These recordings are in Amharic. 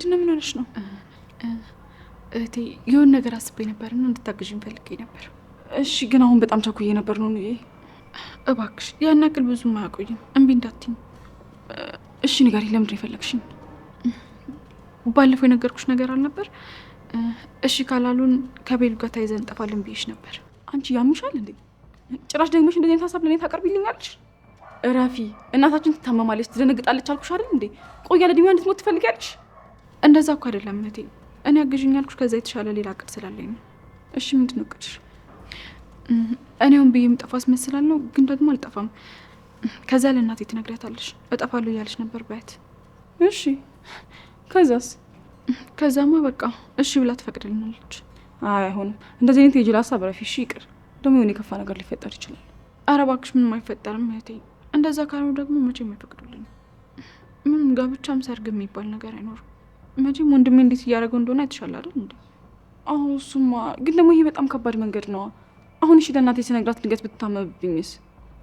ምንድነው? ምን ሆነሽ ነው? እህቴ የሆነ ነገር አስቤ ነበርና እንድታግዥኝ ፈልጌ ነበር። እሺ፣ ግን አሁን በጣም ቸኩዬ ነበር ነው። እባክሽ ያን ያክል ብዙም አያቆይም። እምቢ እንዳትይኝ እሺ። ንገሪኝ፣ ለምንድን ነው የፈለግሽኝ? ባለፈው የነገርኩሽ ነገር አልነበር? እሺ ካላሉን ከቤሉ ጋር ተይዘን እንጠፋለን ብዬሽ ነበር። አንቺ ያምሻል እንዴ? ጭራሽ ደግመሽ እንደዚህ አይነት ሀሳብ ለእኔ ታቀርቢልኛለሽ? እረፊ። እናታችን ትታመማለች፣ ትደነግጣለች አልኩሽ አይደል እንዴ? ቆይ ያለ እድሜዋ እንድትሞት ትፈልጊያለሽ? እንደዛ እኮ አይደለም እህቴ። እኔ አግዥኝ ያልኩሽ ከዛ የተሻለ ሌላ እቅድ ስላለኝ ነው። እሺ ምንድን ነው እቅድሽ? እኔውን ብዬ የምጠፋ አስመስላለሁ፣ ግን ደግሞ አልጠፋም። ከዛ ለእናቴ ትነግሪያታለሽ። እጠፋለሁ እያለች ነበር በያት። እሺ ከዛስ? ከዛማ በቃ እሺ ብላ ትፈቅድልናለች። አይ አይሆንም፣ እንደዚህ አይነት የጅል ሀሳብ ረፊ። እሺ ይቅር። ደግሞ የሆነ የከፋ ነገር ሊፈጠር ይችላል። ኧረ እባክሽ ምንም አይፈጠርም እህቴ። እንደዛ ካልሆነ ደግሞ መቼም አይፈቅዱልኝ። ምንም ጋብቻም ሰርግ የሚባል ነገር አይኖርም። መቼም ወንድሜ እንዴት እያደረገው እንደሆነ አይተሻል አይደል እንዴ? አሁን እሱማ፣ ግን ደግሞ ይሄ በጣም ከባድ መንገድ ነው። አሁን እሺ ለእናቴ ስነግራት ድንገት ብትታመምብኝስ?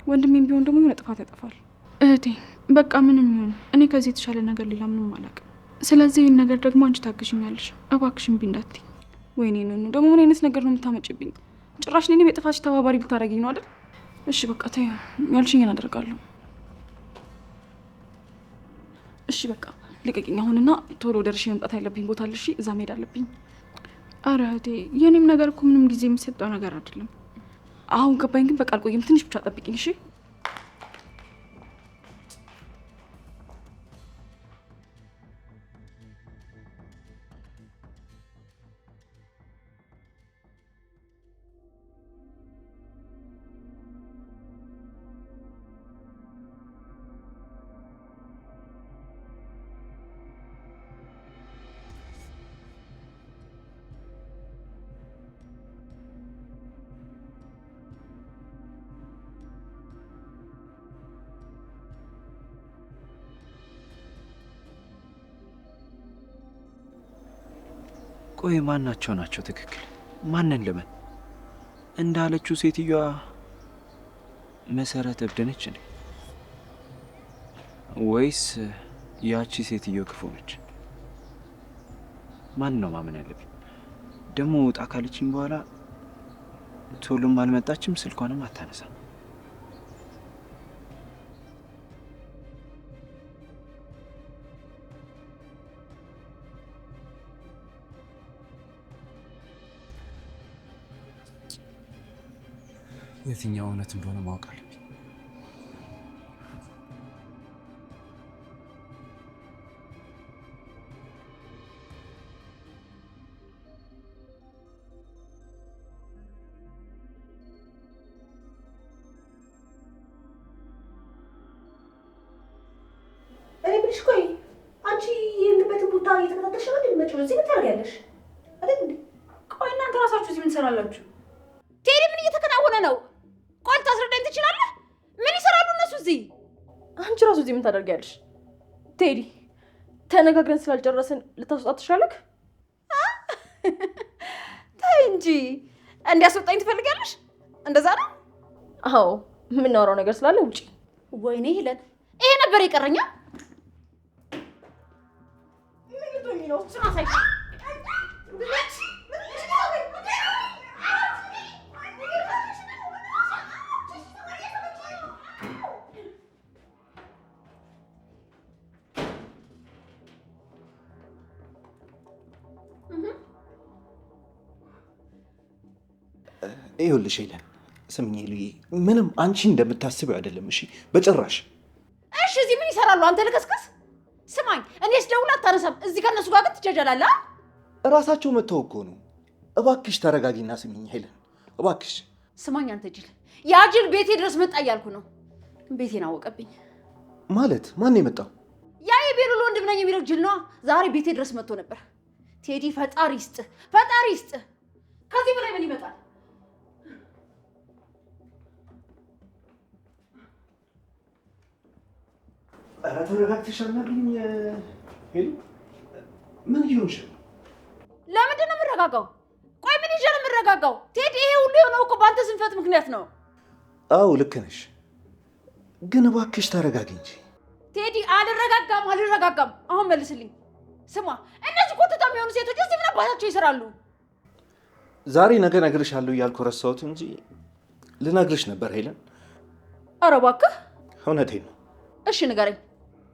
ወንድሜም ቢሆን ደግሞ የሆነ ጥፋት ያጠፋል። እህቴ በቃ ምንም ይሁን፣ እኔ ከዚህ የተሻለ ነገር ሌላ ምንም አላውቅም። ስለዚህ ይህን ነገር ደግሞ አንቺ ታግዥኛለሽ። እባክሽ እምቢ እንዳትዪ። ወይኔ ነው ደግሞ ምን አይነት ነገር ነው የምታመጭብኝ? ጭራሽ እኔ በጥፋትሽ ተባባሪ ልታደርጊኝ ነው አይደል? እሺ በቃ ተይው፣ ያልሽኝን አደርጋለሁ። እሺ በቃ ልቀቂኝ አሁንና ቶሎ ደርሼ መምጣት ያለብኝ ቦታ አለ። እሺ እዛ መሄድ አለብኝ። ኧረ እህቴ የኔም ነገር እኮ ምንም ጊዜ የሚሰጠው ነገር አይደለም። አሁን ገባኝ፣ ግን በቃ አልቆይም። ትንሽ ብቻ ጠብቂኝ እሺ። ቆይ ማናቸው ናቸው ትክክል? ማንን ልመን? እንዳለችው ሴትዮዋ መሰረት እብድ ነች እንዴ? ወይስ ያቺ ሴትዮ ክፉ ነች? ማን ነው ማመን ያለብኝ? ደግሞ ውጣ ካለችኝ በኋላ ቶሎም አልመጣችም፣ ስልኳንም አታነሳም። የትኛው እውነት እንደሆነ ማወቅ አለብኝ። እኔ ብልሽ ቆይ አንቺ የሄድንበትን ቦታ እየተከታተልሽ ነው እንዴ? መጪው እዚህ ምን ታደርጊያለሽ? አይደል እንዴ? ቆይ እናንተ ራሳችሁ እዚህ ምን ትሰራላችሁ? ቴዲ ምን እየተከናወነ ነው? ቆይ ታስረዳኝ ትችላለህ? ምን ይሰራሉ እነሱ እዚህ? አንቺ ራሱ እዚህ ምን ታደርጊያለሽ? ቴዲ ተነጋግረን ስላልጨረስን ልታስወጣት ትችላለህ? ተይ እንጂ እንዲያስወጣኝ ትፈልጊያለሽ? እንደዛ ነው? አዎ የምናወራው ነገር ስላለ ውጪ። ወይኔ ሄለን ይሄ ነበር የቀረኛ። ምን ነው ሳይ ይኸውልሽ ሄለን ስምኝ ልዬ፣ ምንም አንቺ እንደምታስበው አይደለም። እሺ በጭራሽ። እሺ እዚህ ምን ይሰራሉ? አንተ ልከስከስ። ስማኝ እኔስ ደውል አታነሳም። እዚህ ከነሱ ጋር ግን ትጃጃላለህ። እራሳቸው መተው እኮ ነው። እባክሽ ተረጋጊና ስምኝ ሄለን እባክሽ። ስማኝ አንተ ጅል፣ ያ ጅል ቤቴ ድረስ መጣ እያልኩ ነው። ቤቴን አወቀብኝ ማለት። ማን የመጣው? ያ የቤሉል ወንድም ነኝ የሚለው ጅል ነዋ። ዛሬ ቤቴ ድረስ መጥቶ ነበር። ቴዲ ፈጣሪ ይስጥህ፣ ፈጣሪ ይስጥህ። ከዚህ በላይ ምን ይመጣል? ኧረ ተረጋግተሽ አናግሪኝ ሄሉ። ምን እየሆንሽ ነው? ለምንድን ነው የምረጋጋው? ቆይ ምን ይዤ ነው የምረጋጋው? ቴዲ ይሄ ሁሉ የሆነው እኮ በአንተ ስንፈት ምክንያት ነው። አዎ ልክ ነሽ፣ ግን እባክሽ ተረጋጊ እንጂ። ቴዲ አልረጋጋም። አሁን መልስልኝ። ስማ እነዚህ ኮተታ የሚሆኑ ሴቶች እዚህ ምን አባታቸው ይሰራሉ? ዛሬ ነገ እነግርሻለሁ እያልኩ ረሳሁት እንጂ ልነግርሽ ነበር ሄለን። ኧረ እባክህ። እውነቴን ነው። እሺ ንገረኝ፣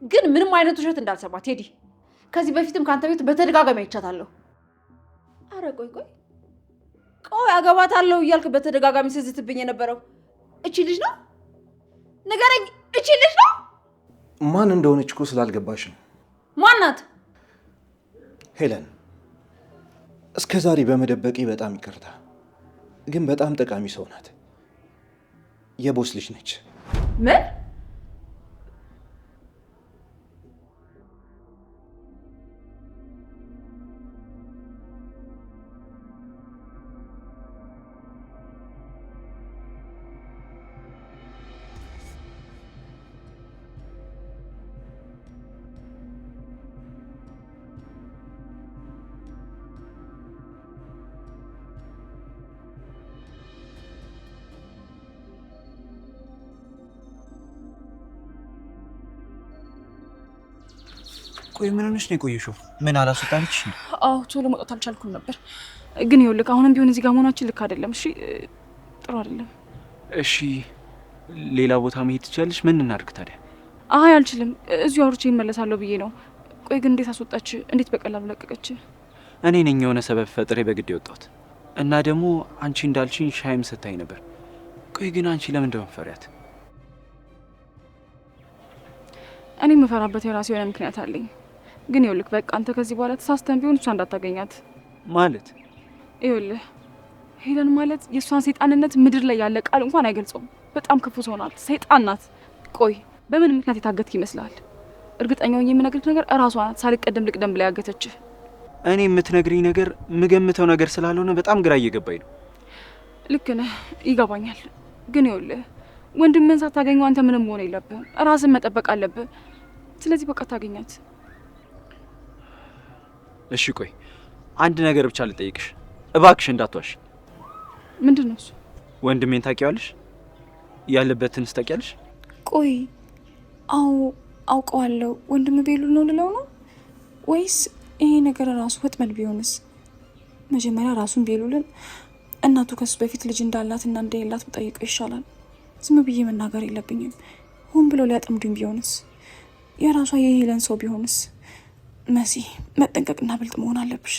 ግን ምንም አይነት ውሸት እንዳልሰማ ቴዲ። ከዚህ በፊትም ከአንተ ቤት በተደጋጋሚ አይቻታለሁ። ኧረ ቆይ አገባታለሁ እያልክ በተደጋጋሚ ስትዝትብኝ የነበረው እቺ ልጅ ነው? ንገረኝ፣ እቺ ልጅ ነው? ማን እንደሆነች እኮ ስላልገባሽ ነው። ማናት? ሄለን፣ እስከ ዛሬ በመደበቄ በጣም ይቅርታ፣ ግን በጣም ጠቃሚ ሰው ናት። የቦስ ልጅ ነች። ምን? ቆይ ምን ሆነሽ ነው የቆየሽው? ምን አላስወጣልሽ? አዎ ቶሎ መውጣት አልቻልኩም ነበር። ግን ይኸውልህ አሁንም ቢሆን እዚህ ጋር መሆናችን ልክ አይደለም። እሺ ጥሩ አይደለም። እሺ ሌላ ቦታ መሄድ ትችያለሽ። ምን እናድርግ ታዲያ? አይ አልችልም፣ እዚሁ አውርቼ እመለሳለሁ ብዬ ነው። ቆይ ግን እንዴት አስወጣች? እንዴት በቀላሉ ለቀቀች? እኔ ነኝ የሆነ ሰበብ ፈጥሬ በግድ የወጣሁት እና ደግሞ አንቺ እንዳልሽኝ ሻይም ስታይ ነበር። ቆይ ግን አንቺ ለምን እንደምትፈሪያት? እኔ የምፈራበት የራሴ የሆነ ምክንያት አለኝ። ግን ይኸውልህ በቃ አንተ ከዚህ በኋላ ተሳስተን ቢሆን እሷ እንዳታገኛት ማለት። ይኸውልህ ሄለን ማለት የእሷን ሰይጣንነት ምድር ላይ ያለ ቃል እንኳን አይገልጸውም። በጣም ክፉ ሰው ናት፣ ሰይጣን ናት። ቆይ በምን ምክንያት የታገትክ ይመስላል? እርግጠኛ ሆኜ የምነግርህ ነገር እራሷ ናት ሳልቀደም ልቅደም ብላ ያገተችህ። እኔ የምትነግሪኝ ነገር የምገምተው ነገር ስላልሆነ በጣም ግራ እየገባኝ ነው። ልክ ነህ፣ ይገባኛል። ግን ይኸውልህ ወንድምህን ሳታገኘው አንተ ምንም መሆን የለብህም። ራስን መጠበቅ አለብህ። ስለዚህ በቃ ታገኛት። እሺ ቆይ አንድ ነገር ብቻ ልጠይቅሽ እባክሽ፣ እንዳትዋሽ። ምንድን ነው እሱ? ወንድሜን ታውቂዋለሽ? ያለበትን ታውቂያለሽ? ቆይ አዎ አውቀዋለሁ። ወንድም ቤሉል ነው ልለው ነው ወይስ ይሄ ነገር ራሱ ወጥመድ ቢሆንስ? መጀመሪያ ራሱን ቤሉልን እናቱ ከሱ በፊት ልጅ እንዳላት እና እንደሌላት ብጠይቀው ይሻላል። ዝም ብዬ መናገር የለብኝም። ሆን ብለው ሊያጠምዱኝ ቢሆንስ? የራሷ የሄለን ሰው ቢሆንስ? መሲ መጠንቀቅና ብልጥ መሆን አለብሽ።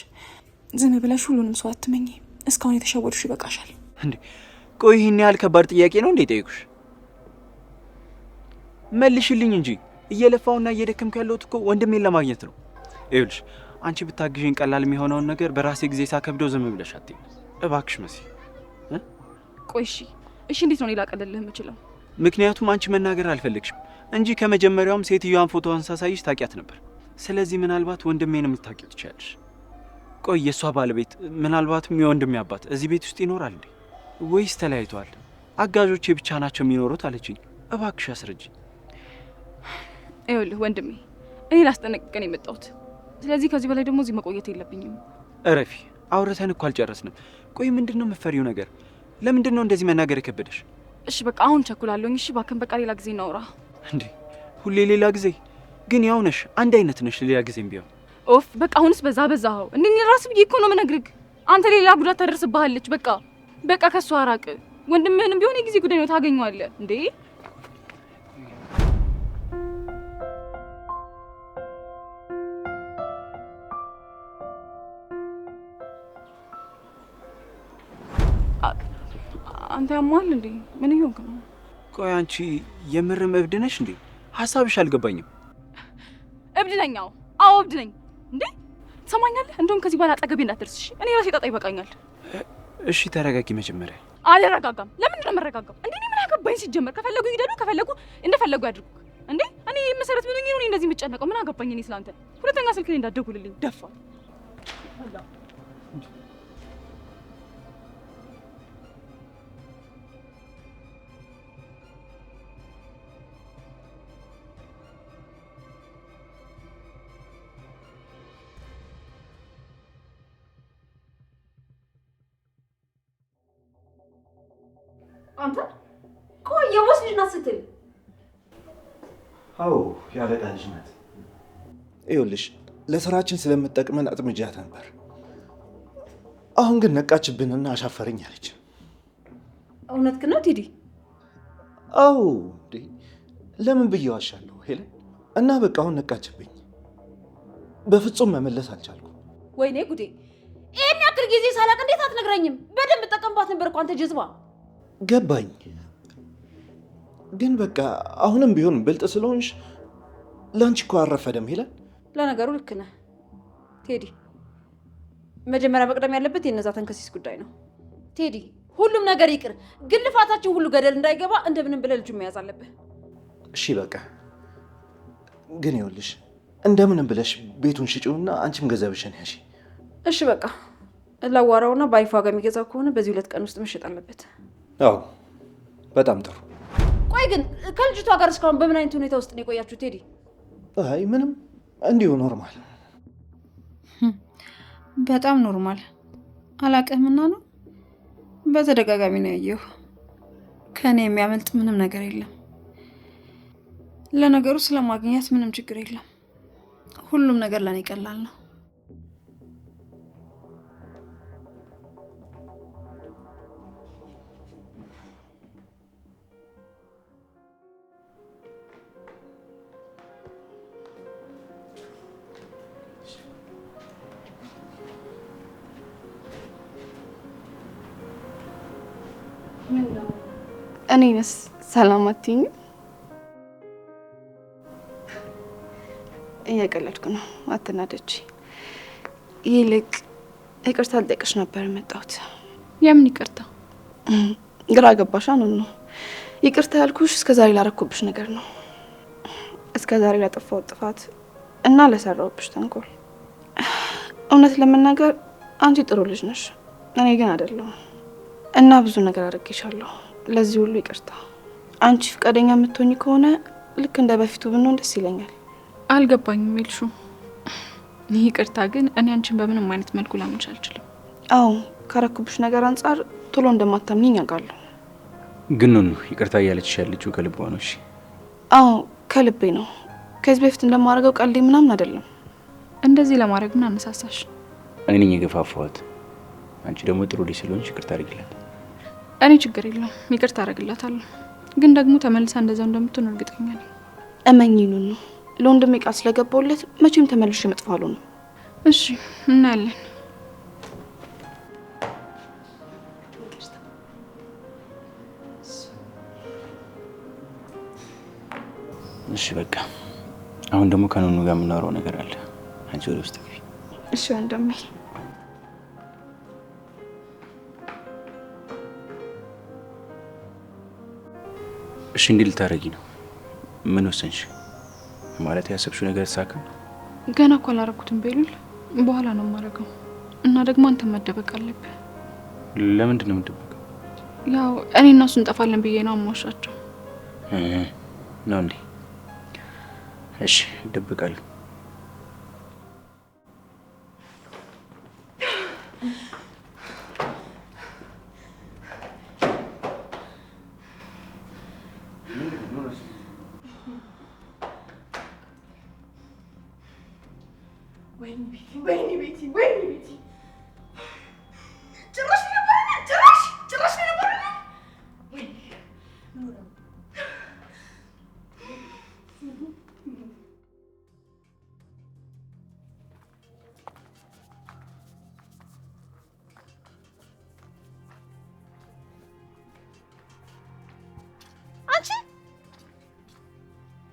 ዝም ብለሽ ሁሉንም ሰው አትመኝ። እስካሁን የተሸወዱሽ ይበቃሻል። እንዴ ቆይ ይህን ያህል ከባድ ጥያቄ ነው እንዴ ጠይቁሽ? መልሽልኝ እንጂ እየለፋውና እየደከምኩ ያለሁት እኮ ወንድሜን ለማግኘት ነው። ይኸውልሽ አንቺ ብታግዥኝ ቀላል የሚሆነውን ነገር በራሴ ጊዜ ሳከብደው ዝም ብለሽ አትይኝ እባክሽ መሲ። ቆይ እሺ እንዴት ነው ላቀልልህ የምችለው? ምክንያቱም አንቺ መናገር አልፈልግሽም እንጂ ከመጀመሪያውም ሴትዮዋን ፎቶዋን ሳሳይሽ ታውቂያት ነበር። ስለዚህ ምናልባት ወንድሜንም ልታውቂው ትችያለሽ። ቆይ የእሷ ባለቤት ምናልባትም የወንድሜ አባት እዚህ ቤት ውስጥ ይኖራል እንዴ? ወይስ ተለያይተዋል? አጋዦቼ ብቻ ናቸው የሚኖሩት አለችኝ። እባክሽ አስረጅኝ። ይኸውልህ ወንድሜ እኔ ላስጠነቅቀን የመጣሁት፣ ስለዚህ ከዚህ በላይ ደግሞ እዚህ መቆየት የለብኝም። እረፊ፣ አውርተን እኮ አልጨረስንም። ቆይ ምንድን ነው የምትፈሪው ነገር? ለምንድን ነው እንደዚህ መናገር የከበደሽ? እሺ በቃ አሁን ቸኩላለሁኝ። እሺ እባክህን በቃ ሌላ ጊዜ እናውራ። እንዴ ሁሌ ሌላ ጊዜ? ግን ያው ነሽ፣ አንድ አይነት ነሽ። ሌላ ጊዜም ቢሆን ኦፍ በቃ አሁንስ በዛኸው። እንዴ ራስ ብዬ እኮ ነው የምነግርህ። አንተ ሌላ ጉዳት ታደርስብሃለች። በቃ ከሷ አራቅ። ወንድምህንም ቢሆን የጊዜ ጉዳይ ነው፣ ታገኘዋለህ። እንዴ አንተ ያማል እንዴ? ምን ይሆንክ ነው? ቆይ አንቺ የምርም እብድ ነሽ እንዴ? ሀሳብሽ አልገባኝም። እብድ ነኝ? አዎ እብድ ነኝ። እንዴ ትሰማኛለህ? እንደውም ከዚህ በኋላ አጠገቤ እንዳትደርስ እሺ? እኔ ራሴ ጣጣ ይበቃኛል። እሺ ተረጋጊ መጀመሪያ። አልረጋጋም። ለምንድን ነው የምረጋጋው? እንዴ ምን አገባኝ ሲጀመር? ከፈለጉ ይግደሉ፣ ከፈለጉ እንደፈለጉ ያድርጉ። እንዴ እኔ መሰረት ምን ነው እንደዚህ የምጨነቀው? ምን አገባኝ እኔ ስላንተ? ሁለተኛ ስልክ ላይ እንዳትደውልልኝ ደፋ። አንተ ቆይ የቦስ ልጅ ናት ስትል? አዎ ያለቃ ልጅ ናት። ይኸውልሽ ለስራችን ስለምጠቅመን አጥምጃት ነበር። አሁን ግን ነቃችብንና አሻፈረኝ አለች። እውነት ግን ነው ቴዲ? አዎ እንዴ ለምን ብዬ ዋሻለሁ ሄለን? እና በቃ አሁን ነቃችብኝ። በፍጹም መመለስ አልቻልኩም። ወይኔ ጉዴ! ይሄን ያክል ጊዜ ሳላቅ እንዴት አትነግረኝም? በደንብ ጠቀምባት ነበር እኮ አንተ ጀዝባ። ገባኝ፣ ግን በቃ አሁንም ቢሆን ብልጥ ስለሆንሽ ለአንቺ እኮ አረፈደም ሄለን። ለነገሩ ልክ ነህ ቴዲ። መጀመሪያ መቅደም ያለበት የነዛ ተንከሲስ ጉዳይ ነው ቴዲ። ሁሉም ነገር ይቅር፣ ግን ልፋታችን ሁሉ ገደል እንዳይገባ እንደምንም ብለህ ልጁን መያዝ አለብህ። እሺ በቃ ግን ይኸውልሽ እንደምንም ብለሽ ቤቱን ሽጪውና አንቺም ገንዘብሽን ያዢ። እሺ በቃ ላዋራውና በአሪፍ ዋጋ የሚገዛው ከሆነ በዚህ 2 ቀን ውስጥ መሸጥ አለበት። አዎ በጣም ጥሩ። ቆይ ግን ከልጅቷ ጋር እስካሁን በምን አይነት ሁኔታ ውስጥ ነው የቆያችሁ ቴዲ? አይ ምንም እንዲሁ ኖርማል። በጣም ኖርማል። አላውቅህምና ነው። በተደጋጋሚ ነው ያየሁ። ከእኔ የሚያመልጥ ምንም ነገር የለም። ለነገሩ ስለማግኘት ምንም ችግር የለም። ሁሉም ነገር ለእኔ ቀላል ነው። እኔንስ ሰላም አትይኝ? እየቀለድኩ ነው፣ አትናደጂ። ይልቅ ይቅርታ ልጠይቅሽ ነበር የመጣሁት። የምን ይቅርታ? ግራ ገባሻ? ነው ይቅርታ ያልኩሽ እስከዛሬ ላረኩብሽ ነገር ነው። እስከዛሬ ላጠፋሁት ጥፋት እና ለሰራሁብሽ ተንኮል። እውነት ለመናገር አንቺ ጥሩ ልጅ ነሽ፣ እኔ ግን አይደለሁም እና ብዙ ነገር አድርጌሻለሁ። ለዚህ ሁሉ ይቅርታ። አንቺ ፈቃደኛ የምትሆኚ ከሆነ ልክ እንደ በፊቱ ብንሆን ደስ ይለኛል። አልገባኝም ሚልሹ። ይህ ይቅርታ ግን እኔ አንቺን በምንም አይነት መልኩ ላምንሽ አልችልም። አዎ ካረኩብሽ ነገር አንጻር ቶሎ እንደማታምኚኝ አውቃለሁ። ግን ይቅርታ እያለችሽ ያለችው ከልቧ ነው? እሺ አዎ ከልቤ ነው። ከዚህ በፊት እንደማደርገው ቀልዴ ምናምን አይደለም። እንደዚህ ለማድረግ ምን አነሳሳሽ? እኔ ነኝ የገፋፋኋት። አንቺ ደግሞ ጥሩ ልጅ ስለሆንሽ ይቅርታ አድርጊላት። እኔ ችግር የለውም ይቅርታ አደርግላታለሁ። ግን ደግሞ ተመልሳ እንደዛው እንደምትሆን እርግጠኛ ነኝ። እመኚኝ ነው። ለወንድሜ ቃል ስለገባሁለት መቼም ተመልሼ መጥፎ አልሆንም። እሺ እናያለን። እሺ በቃ አሁን ደግሞ ከኑኑ ጋር የምናወራው ነገር አለ። አንቺ ወደ ውስጥ ግቢ። እሺ ወንድሜ። እሺ እንዴት ልታረጊ ነው? ምን ወሰንሽ? ማለት ያሰብሽው ነገር ተሳካ? ገና እኮ አላረኩትም ቤሉል። በኋላ ነው የማደርገው። እና ደግሞ አንተ መደበቅ አለብህ። ለምንድን ነው የምትደበቀው? ያው እኔ እና እሱ እንጠፋለን ብዬ ነው አሟሻቸው ነው እንዴ? እሺ እደብቃለሁ። ወይኔ ቤቲ ጭራሽ ነበር። አንቺ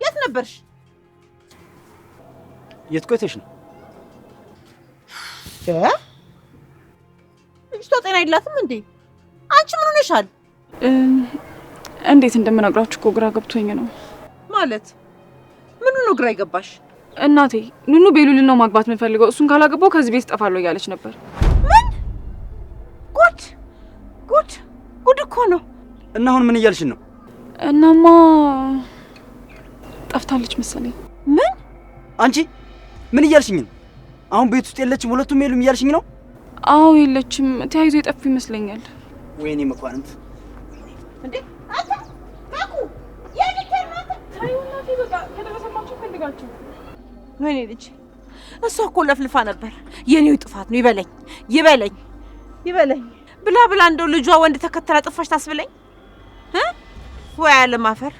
የት ነበርሽ? የት ቆይተሽ ነው? ልጅቷ ጤና የላትም እንዴ? አንቺ ምን ሆነሻል? እንዴት እንደምነግራችሁ እኮ ግራ ገብቶኝ ነው። ማለት ምን ነው ግራ ይገባሽ? እናቴ ኑኑ ቤሉልን ነው ማግባት የምፈልገው፣ እሱን ካላገባው ከዚህ ቤት እጠፋለሁ እያለች ነበር። ምን? ጉድ እኮ ነው። እና አሁን ምን እያልሽን ነው? እናማ ጠፍታለች መሰለኝ። ምን? አንቺ ምን እያልሽኝ ነው? አሁን ቤት ውስጥ የለችም፣ ሁለቱም የሉም እያልሽኝ ነው? አዎ የለችም፣ ተያይዞ የጠፉ ይመስለኛል። ወይኔ መኳንንት! እንዴ አንተ ካኩ የልጅ እናት ታዩናቴ በቃ ከደረሰባችሁ ፈልጋችሁ። ወይኔ ልጅ እሷ እኮ ለፍልፋ ነበር። የኔው ጥፋት ነው ይበለኝ ብላ እንደው ልጇ ወንድ ተከተላ ጥፋሽ ታስብለኝ? ወይ አለማፈር!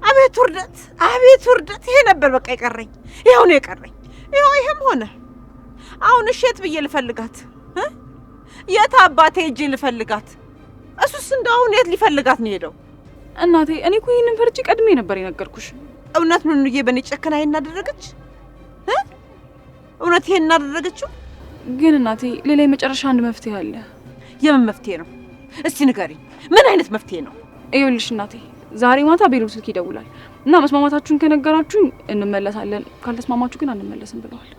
አቤት ውርደት! ይሄ ነበር በቃ የቀረኝ። ይኸው ነው የቀረኝ። ይሄም ሆነ። አሁን እሸት ብዬ ልፈልጋት? የት አባቴ ሄጄ ልፈልጋት? እሱስ እንደው አሁን የት ሊፈልጋት ነው ሄደው? እናቴ እኔ እኮ ይሄንን ፈርቼ ቀድሜ ነበር የነገርኩሽ። እውነት ኑኑዬ በእኔ ጨክና እናደረገች? እውነት ይሄን እናደረገችው? ግን እናቴ ሌላ የመጨረሻ አንድ መፍትሄ አለ። የምን መፍትሄ ነው? እስቲ ንገሪኝ። ምን አይነት መፍትሄ ነው? ይኸውልሽ እናቴ ዛሬ ማታ ቤሩት ስልክ ይደውላል እና መስማማታችሁን ከነገራችሁኝ እንመለሳለን፣ ካልተስማማችሁ ግን አንመለስም ብለዋል።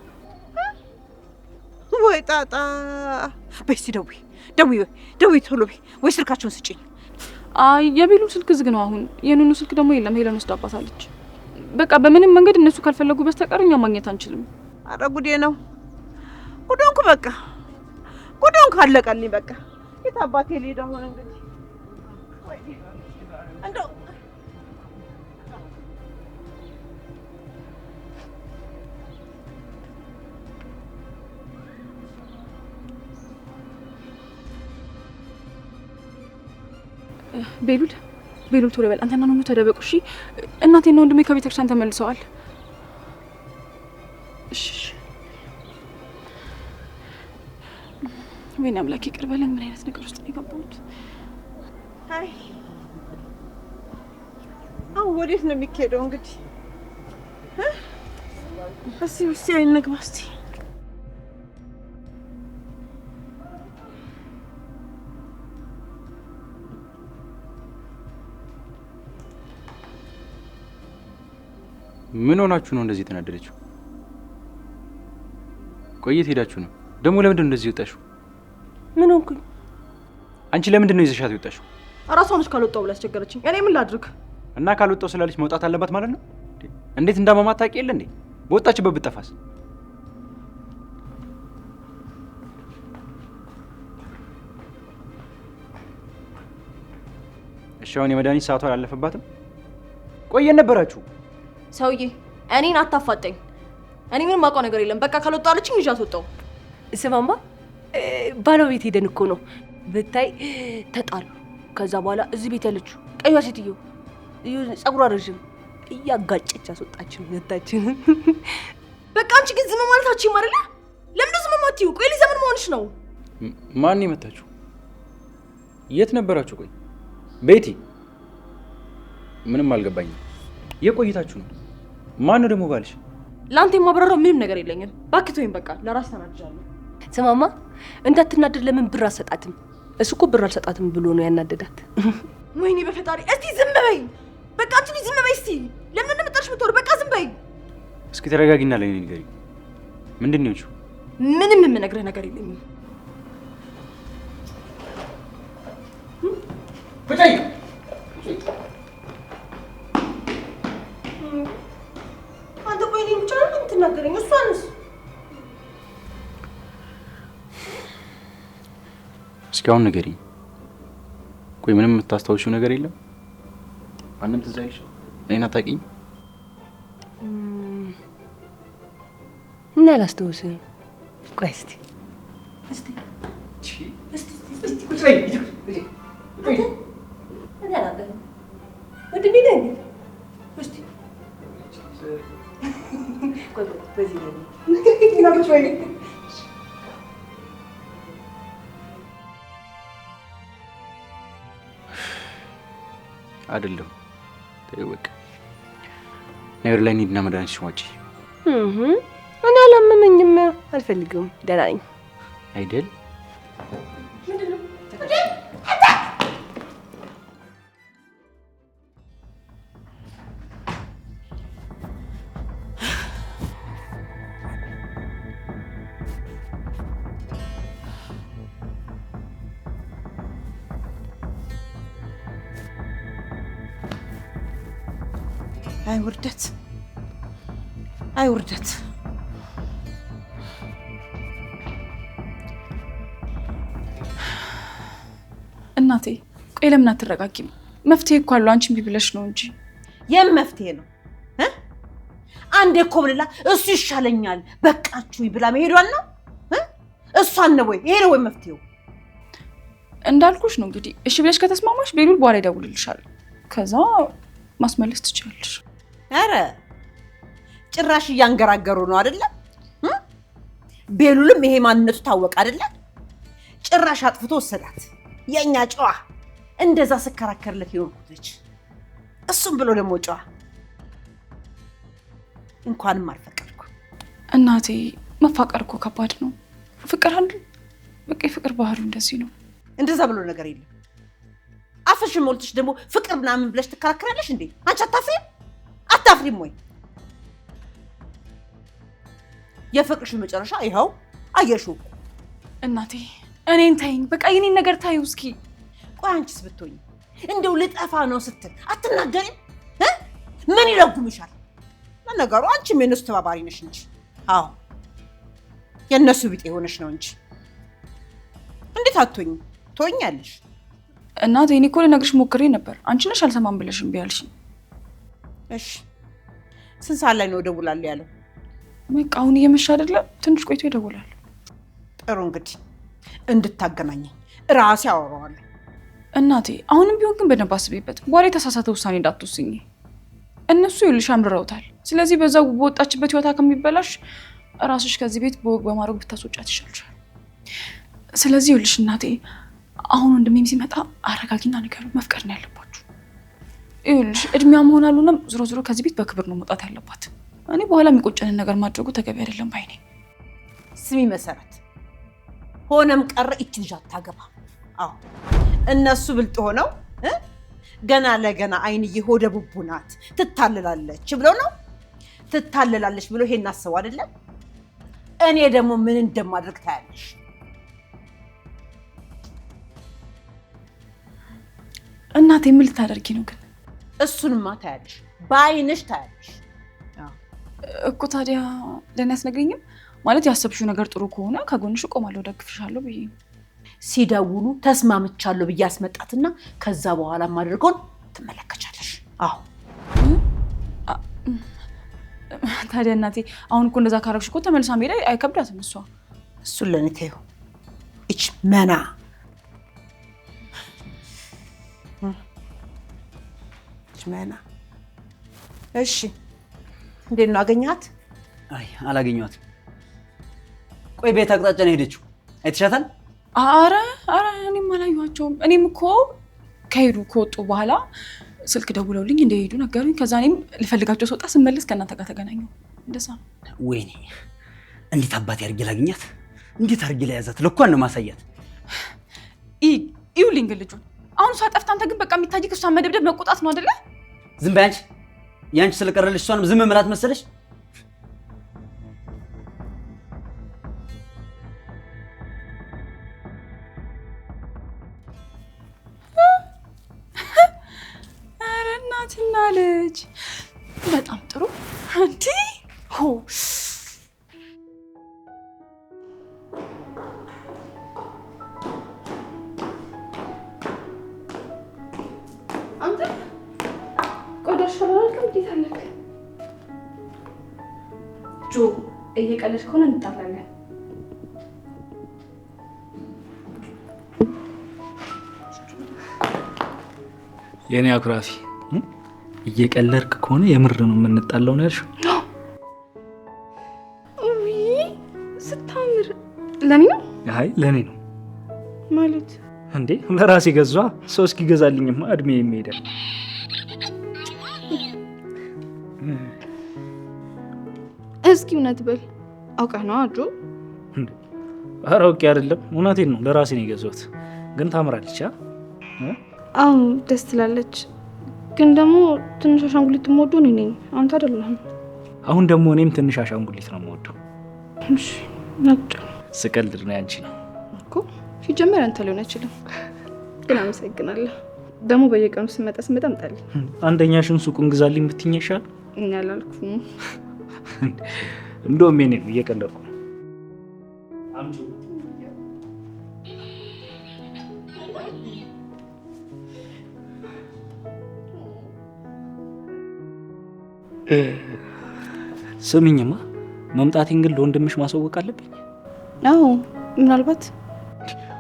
ወይ ጣጣ! በይ እስቲ ደውይ ቶሎ በይ። ወይ ስልካቸውን ስጪኝ። አይ የቤሩት ስልክ ዝግ ነው አሁን። የኑኑ ስልክ ደግሞ የለም፣ ሄለን ወስዳባታለች። በቃ በምንም መንገድ እነሱ ካልፈለጉ በስተቀር እኛ ማግኘት አንችልም። አረ ጉዴ ነው። ጉዶንኩ በቃ ጉዶንኩ አለቀልኝ። በቃ የት አባቴ ልሄድ አሁን እንግዲህ እንደው ቤሉል ቶሎ በል አንተና ኑኑ ተደበቁ እሺ። እናቴና ወንድሜ ከቤተክርስቲያን ተመልሰዋል። እሺ ወይኔ አምላኬ ይቅር በለኝ። ምን አይነት ነገር ውስጥ ነው የገባሁት? አይ አሁን ወዴት ነው የሚካሄደው እንግዲህ? እስቲ እንግባ እስቲ። ምን ሆናችሁ ነው እንደዚህ ተናደደችው? ቆየት ሄዳችሁ ነው ደግሞ? ለምንድን ነው እንደዚህ ወጣሽው? ምን ሆንኩኝ? አንቺ ለምንድን ነው ይዘሻት ወጣሽው? እራሷ ነች ካልወጣው ብላ አስቸገረችኝ። እኔ ምን ላድርግ? እና ካልወጣው ስላለች መውጣት አለባት ማለት ነው? እንዴት እንዳመማት ታውቂ የለ እንዴ? በወጣችበት ብትጠፋስ? እሺ አሁን የመድኃኒት ሰዓቷ አላለፈባትም? ቆየን ነበራችሁ? ሰውዬ እኔን አታፋጠኝ። እኔ ምንም አውቀው ነገር የለም። በቃ ካልወጣው አለችኝ ይዣት ወጣው። ስማማ ባለቤት ሄደን እኮ ነው ብታይ ተጣሉ። ከዛ በኋላ እዚህ ቤት ያለችው ቀይዋ ሴትዮ ጸጉሯ ረዥም እያጋጨች አስወጣችን ሁለታችን። በቃ አንቺ ግን ዝም ማለታችሁ አይደለ? ለምን ዝም ማትዩ? ቆይ ሊዛ ምን መሆንሽ ነው? ማን የመታችሁ? የት ነበራችሁ? ቆይ ቤቲ፣ ምንም አልገባኝም። የቆይታችሁ ነው? ማን ነው ደግሞ ባልሽ? ላንተ የማብራራው ምንም ነገር የለኝም። ባክቶኝ በቃ ለራስ ተናድጃለሁ። ስማማ እንዳትናደድ ለምን ብር አሰጣትም? እሱ እኮ ብር አልሰጣትም ብሎ ነው ያናደዳት። ወይኔ በፈጣሪ! እስቲ ዝም በይ በቃ። አንቺ ዝም በይ እስቲ። ለምን እንደመጣሽ ምትወር? በቃ ዝም በይ እስኪ። ተረጋጊና ለኔ ንገሪ። ምንድን ነው? ምንም የምነግርህ ነገር የለኝም። ፍጠኝ! አንተ ቆይ እኔን ብቻ ነው የምትናገረኝ? እሷንስ? እስካሁን ንገሪኝ። ቆይ ምንም የምታስታውሺው ነገር የለም? ማንም ትዝ አይልሽ? እኔን አታውቂኝ? እና አላስታውስም። ቆይ እስቲ አይደለም ተይው በቃ። ነገር ላይ እንሂድና መድኃኒትሽን ዋጪ። እኔ አላመመኝም፣ አልፈልግም። ደህና ነኝ አይደል? አይ ውርደት! እናቴ ቆይ ለምን አትረጋጊም? መፍትሄ እኮ አለው። አንቺ እምቢ ብለሽ ነው እንጂ። የምን መፍትሄ ነው? አንዴ እኮ ብላ እሱ ይሻለኛል በቃችሁ ብላ መሄዷን ነው እሷን ነው ወይ ይሄ ነው ወይ መፍትሄው? እንዳልኩሽ ነው እንግዲህ እሺ ብለሽ ከተስማማሽ ቤሉል በኋላ ይደውልልሻል። ከዛ ማስመለስ ትችላለሽ። አረ ጭራሽ እያንገራገሩ ነው አይደለ? ቤሉልም ይሄ ማንነቱ ታወቀ አይደለ? ጭራሽ አጥፍቶ ወሰዳት። የኛ ጨዋ እንደዛ ስከራከርለት ይኖርኩት እሱም ብሎ ደግሞ ጨዋ እንኳንም አልፈቀድኩ። እናቴ መፋቀር እኮ ከባድ ነው። ፍቅር አንድ በቃ ፍቅር ባህሉ እንደዚህ ነው። እንደዛ ብሎ ነገር የለም። አፍሽ ሞልትሽ ደግሞ ፍቅር ምናምን ብለሽ ትከራከራለሽ እንዴ? አንቺ አታፍሪም ወይ? የፍቅርሽ መጨረሻ ይኸው አየሽው። እናቴ እኔን ታይኝ፣ በቃ የኔን ነገር ታዩ እስኪ። ቆይ አንቺስ ብትሆኚ እንደው ልጠፋ ነው ስትል አትናገሪም? ምን ይለጉምሻል? ለነገሩ አንቺም የነሱ ተባባሪ ነሽ እንጂ። አዎ የነሱ ቢጤ ሆነሽ ነው እንጂ እንዴት አትሆኚ? ትሆኛለሽ። እናቴ እኔ እኮ ልነግርሽ ሞክሬ ነበር። አንቺ ነሽ አልሰማም ብለሽ እምቢ አልሽኝ። እሺ ስንት ሰዓት ላይ ነው እደውላለሁ ያለው? በቃ አሁን እየመሸ አይደለም፣ ትንሽ ቆይቶ ይደውላል። ጥሩ እንግዲህ እንድታገናኘኝ ራሴ አወራዋለሁ። እናቴ አሁንም ቢሆን ግን በደንብ አስቤበት፣ በኋላ የተሳሳተ ውሳኔ እንዳትወስኝ። እነሱ ይኸውልሽ አምርረውታል። ስለዚህ በዛው በወጣችበት ህይወታ ከሚበላሽ ራስሽ ከዚህ ቤት በወግ በማድረግ ብታስወጫት ይሻልሻል። ስለዚህ ይኸውልሽ እናቴ አሁን ወንድሜም ሲመጣ አረጋጊና ነገር መፍቀድ ነው ያለባችሁ። ይኸውልሽ እድሜዋ መሆን አልሆነም ዞሮ ዞሮ ከዚህ ቤት በክብር ነው መውጣት ያለባት። እኔ በኋላ የሚቆጨንን ነገር ማድረጉ ተገቢ አይደለም ባይ ነኝ። ስሚ መሰረት፣ ሆነም ቀረ እቺ ልጅ አታገባ። አዎ እነሱ ብልጥ ሆነው ገና ለገና አይንዬ ሆደ ቡቡ ናት ትታለላለች ብለው ነው ትታለላለች ብሎ ይሄን አሰው አይደለም። እኔ ደግሞ ምን እንደማድረግ ታያለሽ። እናቴ ምን ልታደርጊ ነው ግን? እሱንማ ታያለሽ፣ በአይንሽ ታያለሽ እኮ። ታዲያ ለእኔ አትነግሪኝም? ማለት ያሰብሽው ነገር ጥሩ ከሆነ ከጎንሽ እቆማለሁ፣ ደግፍሻለሁ ብዬ ሲደውሉ ተስማምቻለሁ ብዬ አስመጣትና ከዛ በኋላ ማድረጎን ትመለከቻለሽ። አዎ ታዲያ እናቴ አሁን እኮ እንደዛ ካረግሽ እኮ ተመልሳ ሜዳ አይከብዳትም እሷ። እሱን ለእኔ ተይው። እች መና መና። እሺ እንዴት ነው አገኘሃት? አይ አላገኘኋትም። ቆይ ቤት አቅጣጫ ነው ሄደችው፣ አይተሻታል? አረ እኔም አላየኋቸውም። እኔም እኮ ከወጡ በኋላ ስልክ ደውለውልኝ እንደሄዱ ነገሩኝ። ከዛ እኔም ልፈልጋቸው ስወጣ ስመለስ ከእናንተ ጋር ተገናኘሁ። እንደዛ ነው። ወይኔ እንዴት አባቴ አድርጌ ላግኛት? እንዴት አድርጌ ለያዛት? ለኳን ነው ማሳያት። ይኸውልኝ ግን ልጁን አሁን እሷ ጠፍታ አንተ ግን በቃ የሚታይክ እሷን መደብደብ መቆጣት ነው አይደለ? ዝም በይ አንቺ። ያንቺ ስለቀረልሽ እሷንም ዝም መላት መሰለሽ? ኧረ እናትና ልጅ በጣም ጥሩ አንቺ ጆ እየቀለድሽ ከሆነ እንጣላለን። የኔ አኩራፊ እየቀለድክ ከሆነ የምር ነው የምንጣላው ነው ያልሽው? ስታምር ለኔ ነው? አይ ለኔ ነው ማለት እንዴ? ለራሴ ገዛ ሰው እስኪገዛልኝማ እድሜ የሚሄዳል። እስኪ እውነት በል አውቀህ ነው አጆ? ኧረ አውቄ አይደለም እውነቴን ነው። ለራሴ ነው የገዛሁት። ግን ታምራለች። አዎ ደስ ትላለች። ግን ደግሞ ትንሽ አሻንጉሊት የምወደው እኔ ነኝ፣ አንተ አይደለህም። አሁን ደግሞ እኔም ትንሽ አሻንጉሊት ነው የምወደው። እሺ ነጭ ስቀልድ ነው ያንቺ ነው እኮ። ሲጀመር አንተ ሊሆን አይችልም። ግን አመሰግናለሁ። ደግሞ በየቀኑ ስመጣ እምጣልኝ። አንደኛሽን ሱቁን ግዛልኝ ብትይኝ ይሻል። እኛ አላልኩም። እንደውም የኔ ነው እየቀለድኩ ነው። ስሚኝማ፣ መምጣቴን ግን ለወንድምሽ ማሳወቅ አለብኝ? አዎ ምናልባት።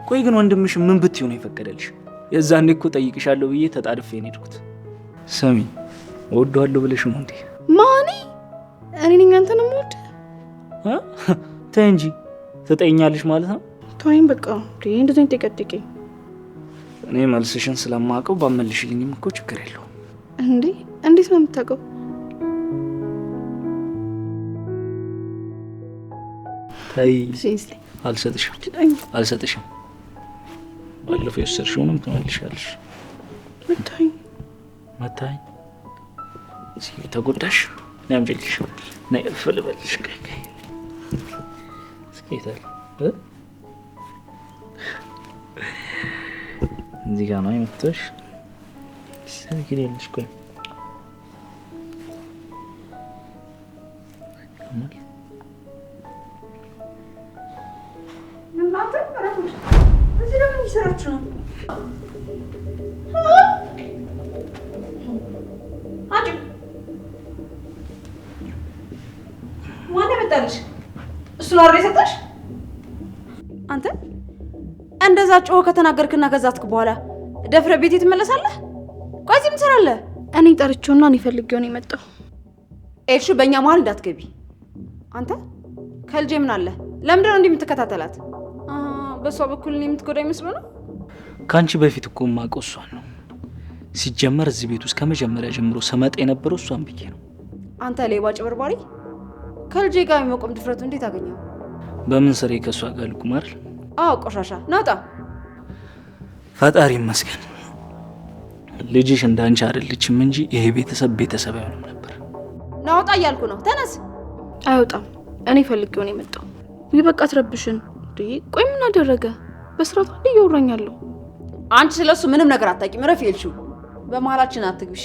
ቆይ ግን ወንድምሽ ምን ብትይው ነው የፈቀደልሽ? የዛኔ እኮ ጠይቅሻለሁ ብዬ ተጣድፌ ነው የሄድኩት። ስሚ፣ እወደዋለሁ ብለሽ ነው እንዴ? ማኔ እኔ ነኝ አንተን የምወድ? ተይ እንጂ ትጠይኛለሽ ማለት ነው? ተወኝ በቃ። እንደዚህ ተቀጥቂኝ። እኔ መልስሽን ስለማውቀው ባመልሽልኝም እኮ ችግር የለውም። እንዴ እንዴት ነው የምታውቀው? ተይ አልሰጥሽም። ባለፈው የወሰድሽውንም ትመልሻለሽ። መታኝ እስኪ ተጎዳሽ? እኔ አምጪልሽ ነይ እፍል በልሽ። እስኪ ታል እዚህ ጋር ነው የምትሽ ሰግሪልሽ። ቆይ እየሰራችሁ ነው? አንቺ ማን ያመጣልሽ? እሱ ነው አይደል የሰጠሽ? አንተ እንደዛ ጮህ ከተናገርክና ከዛትክ በኋላ ደፍረ ቤት ትመለሳለህ? ቆይ እዚህ ምን ትሰራለህ? እኔ ጠርቼውና እኔ ፈልጌው ነው የመጣው። ኤልሹ በእኛ መሀል እንዳትገቢ። አንተ ከልጄ ምን አለ? ለምንድን ነው እንዲህ የምትከታተላት? በሷ በኩል እኔ የምትጎዳ ይመስሉ ነው? ካንቺ በፊት እኮ የማውቀው እሷን ነው። ሲጀመር እዚህ ቤት ውስጥ ከመጀመሪያ ጀምሮ ስመጣ የነበረው እሷን ብዬ ነው። አንተ ሌባ ጭበርባሪ! ከልጄ ጋር የመቆም ድፍረቱ እንዴት አገኘው? በምን ስሬ ከእሷ ጋር ልቁም አይደል? አዎ ቆሻሻ ናውጣ። ፈጣሪ ይመስገን ልጅሽ እንዳንቺ አይደለችም እንጂ ይሄ ቤተሰብ አይሆንም ነበር። ናውጣ እያልኩ ነው። ተነስ። አይወጣም። እኔ ፈልጌው ነው የመጣው። ይበቃ አትረብሽን። ቆይ ምን አደረገ? በስርዓቱ ላይ እያወራኛለሁ። አንቺ ስለሱ ምንም ነገር አታውቂም። ረፍ ይልሽው። በመሀላችን አትግቢ እሺ?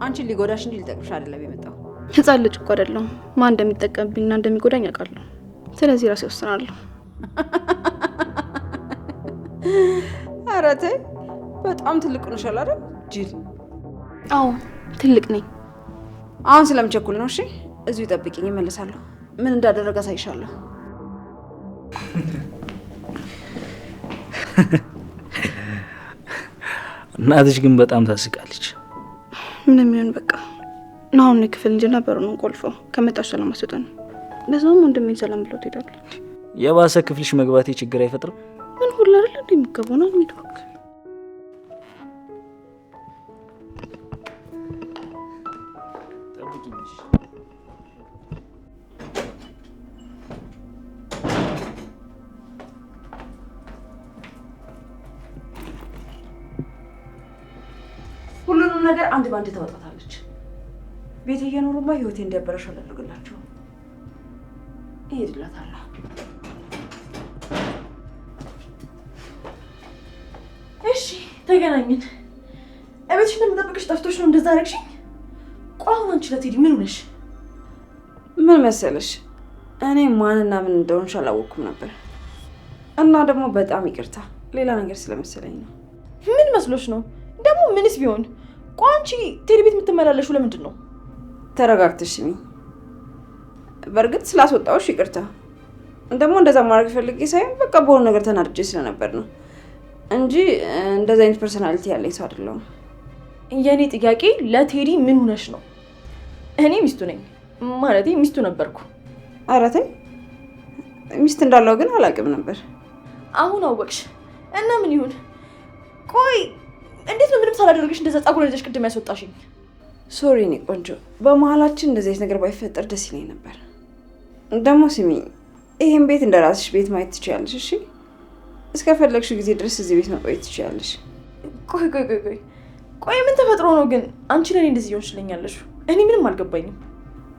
አንቺን ሊጎዳሽ እንጂ ሊጠቅምሽ አይደለም የመጣው። ህፃን ልጅ እኮ አይደለም። ማን እንደሚጠቀምብኝና እንደሚጎዳኝ አውቃለሁ። ስለዚህ ራሴ ወስናለሁ። ኧረ ተይ፣ በጣም ትልቅ ነሻል አይደል? ጅል። አዎ ትልቅ ነኝ። አሁን ስለምቸኩል ነው። እሺ እዚሁ ጠብቂኝ፣ እመለሳለሁ። ምን እንዳደረገ አሳይሻለሁ። እናትሽ ግን በጣም ታስቃለች። ምንም ይሁን በቃ ናሁን ክፍል እንጀና በሩን ቆልፈው ከመጣሽ ሰላም አስወጣኝ። በዛውም ወንድሜን ሰላም ብሎ ትሄዳል። የባሰ ክፍልሽ መግባቴ ችግር አይፈጥርም? ምን ሁሉ አይደል እንደሚገባው ነው የሚደውቅ። ሁሉንም ነገር አንድ ባንድ ታወጣታለች። ቤት እየኖሩማ ህይወቴ እንዲያበረሽ አላደርግላቸው። እሄድላታለሁ። እሺ ተገናኘን። እቤትሽ እንደምጠብቅሽ ጠፍቶሽ ነው እንደዛ አደረግሽኝ? ቆይ አሁን አንቺ ለቴዲ ምን ሆነሽ? ምን መሰለሽ፣ እኔ ማንና ምን እንደሆንሽ አላወቅኩም ነበር እና ደግሞ በጣም ይቅርታ፣ ሌላ ነገር ስለመሰለኝ ነው። ምን መስሎሽ ነው ደግሞ? ምንስ ቢሆን ቆይ አንቺ ቴዲ ቤት የምትመላለሹ ለምንድን ነው? ተረጋግተሽ ስሚ። በእርግጥ ስላስወጣሁሽ ይቅርታ። ደግሞ እንደዛ ማድረግ ፈልጌ ሳይሆን በቃ በሆነ ነገር ተናድጄ ስለነበር ነው እንጂ እንደዛ አይነት ፐርሰናሊቲ ያለኝ ሰው አይደለሁም። የኔ ጥያቄ ለቴዲ ምን ሆነሽ ነው? እኔ ሚስቱ ነኝ ማለት ሚስቱ ነበርኩ። ኧረ ተይ፣ ሚስት እንዳለው ግን አላውቅም ነበር። አሁን አወቅሽ እና ምን ይሁን? ቆይ እንዴት ነው ምንም ሳላደርግሽ እንደዛ ጸጉር ይዘሽ ቅድም ያስወጣሽኝ? ሶሪ እኔ ቆንጆ፣ በመሀላችን እንደዚህ አይነት ነገር ባይፈጠር ደስ ይለኝ ነበር። ደግሞ ስሚ፣ ይሄን ቤት እንደራስሽ ቤት ማየት ትችያለሽ። እሺ እስከፈለግሽው ጊዜ ድረስ እዚህ ቤት መቆየት ትችያለሽ። ቆይ ምን ተፈጥሮ ነው ግን አንቺ ለኔ እንደዚህ ይሆንሽልኛለሽ? እኔ ምንም አልገባኝም።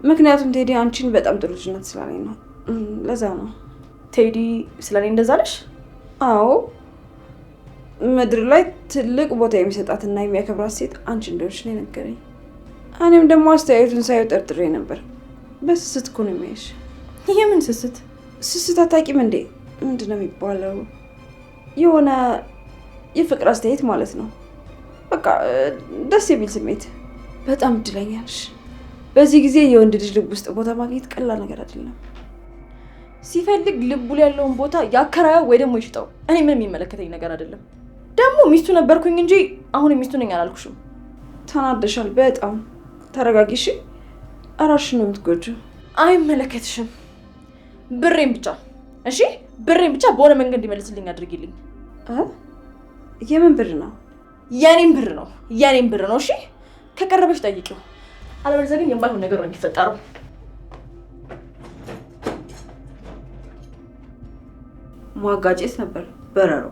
ምክንያቱም ቴዲ አንቺን በጣም ጥሩ ልጅ ናት ስላለኝ ነው። ለዛ ነው። ቴዲ ስለኔ እንደዛ አለሽ? አዎ፣ ምድር ላይ ትልቅ ቦታ የሚሰጣትና የሚያከብራት ሴት አንቺ እንደሆንሽ ነው የነገረኝ። እኔም ደግሞ አስተያየቱን ሳይው ጠርጥሬ ነበር። በስስት እኮ ነው የሚያይሽ። ይሄ ምን ስስት? ስስት አታውቂም እንዴ? ምንድን ነው የሚባለው? የሆነ የፍቅር አስተያየት ማለት ነው። በቃ ደስ የሚል ስሜት። በጣም እድለኛ ነሽ። በዚህ ጊዜ የወንድ ልጅ ልብ ውስጥ ቦታ ማግኘት ቀላል ነገር አይደለም። ሲፈልግ ልቡ ላይ ያለውን ቦታ ያከራየው ወይ ደግሞ ይሽጠው። እኔ ምን የሚመለከተኝ ነገር አይደለም። ደግሞ ሚስቱ ነበርኩኝ እንጂ አሁን ሚስቱ ነኝ አላልኩሽም። ተናደሻል በጣም። ተረጋጊ እሺ። እራስሽን ነው የምትጎጂው። አይመለከትሽም። ብሬን ብቻ እሺ፣ ብሬን ብቻ በሆነ መንገድ እንዲመልስልኝ አድርጊልኝ። የምን ብር ነው? የኔም ብር ነው፣ የኔም ብር ነው። እሺ ከቀረበሽ ጠይቂው፣ አለበለዚያ ግን የማይሆን ነገር ነው የሚፈጠረው። ማጋጨት ነበር በረሮ